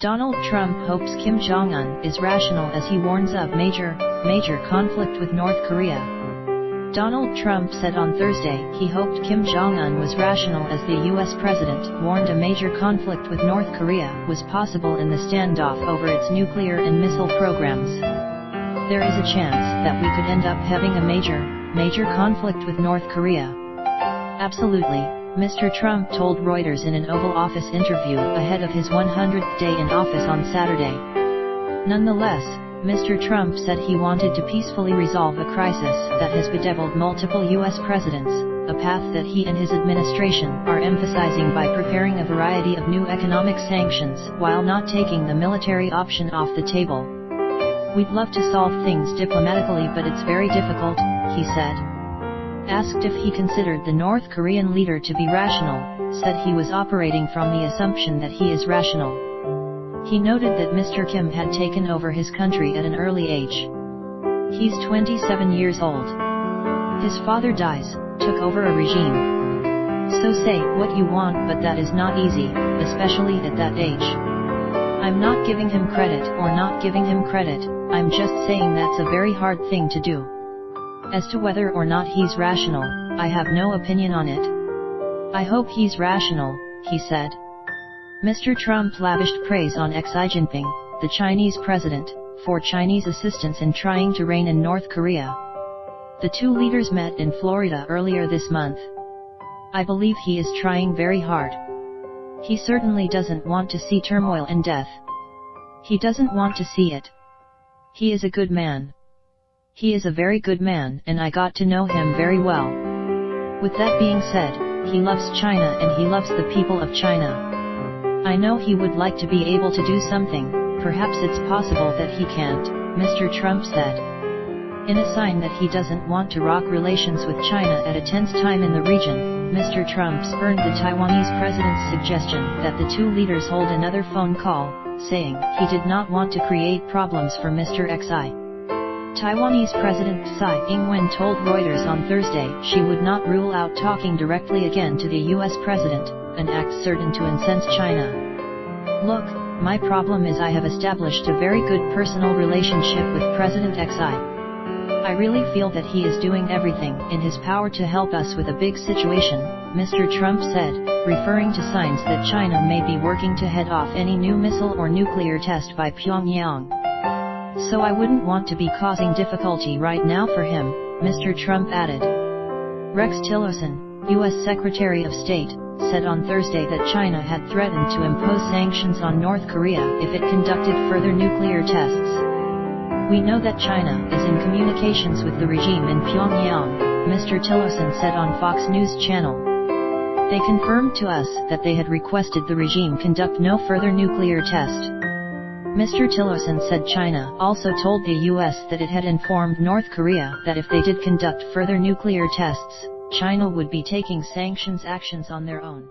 Donald Trump hopes Kim Jong-un is rational as he warns of major conflict with North Korea. Donald Trump said on Thursday he hoped Kim Jong-un was rational as the US president warned a major conflict with North Korea was possible in the standoff over its nuclear and missile programs. There is a chance that we could end up having a major conflict with North Korea. Absolutely, Mr. Trump told Reuters in an Oval Office interview ahead of his 100th day in office on Saturday. Nonetheless, Mr. Trump said he wanted to peacefully resolve a crisis that has bedeviled multiple U.S. presidents, a path that he and his administration are emphasizing by preparing a variety of new economic sanctions while not taking the military option off the table. "We'd love to solve things diplomatically, but it's very difficult," he said. Asked if he considered the North Korean leader to be rational, said he was operating from the assumption that he is rational. He noted that Mr. Kim had taken over his country at an early age. He's 27 years old. His father dies, took over a regime. So say what you want, but that is not easy, especially at that age. I'm not giving him credit or not giving him credit, I'm just saying that's a very hard thing to do. As to whether or not he's rational, I have no opinion on it. I hope he's rational, he said. Mr. Trump lavished praise on Xi Jinping, the Chinese president, for Chinese assistance in trying to rein in North Korea. The two leaders met in Florida earlier this month. I believe he is trying very hard. He certainly doesn't want to see turmoil and death. He doesn't want to see it. He is a good man. He is a very good man, and I got to know him very well. With that being said, he loves China and he loves the people of China. I know he would like to be able to do something, perhaps it's possible that he can't, Mr. Trump said. In a sign that he doesn't want to rock relations with China at a tense time in the region, Mr. Trump spurned the Taiwanese president's suggestion that the two leaders hold another phone call, saying he did not want to create problems for Mr. Xi. Taiwanese President Tsai Ing-wen told Reuters on Thursday she would not rule out talking directly again to the U.S. president, an act certain to incense China. "Look, my problem is I have established a very good personal relationship with President Xi. I really feel that he is doing everything in his power to help us with a big situation," Mr. Trump said, referring to signs that China may be working to head off any new missile or nuclear test by Pyongyang. "So I wouldn't want to be causing difficulty right now for him," Mr. Trump added. Rex Tillerson, U.S. Secretary of State, said on Thursday that China had threatened to impose sanctions on North Korea if it conducted further nuclear tests. "We know that China is in communications with the regime in Pyongyang," Mr. Tillerson said on Fox News Channel. "They confirmed to us that they had requested the regime conduct no further nuclear test." Mr. Tillerson said China also told the U.S. that it had informed North Korea that if they did conduct further nuclear tests, China would be taking sanctions actions on their own.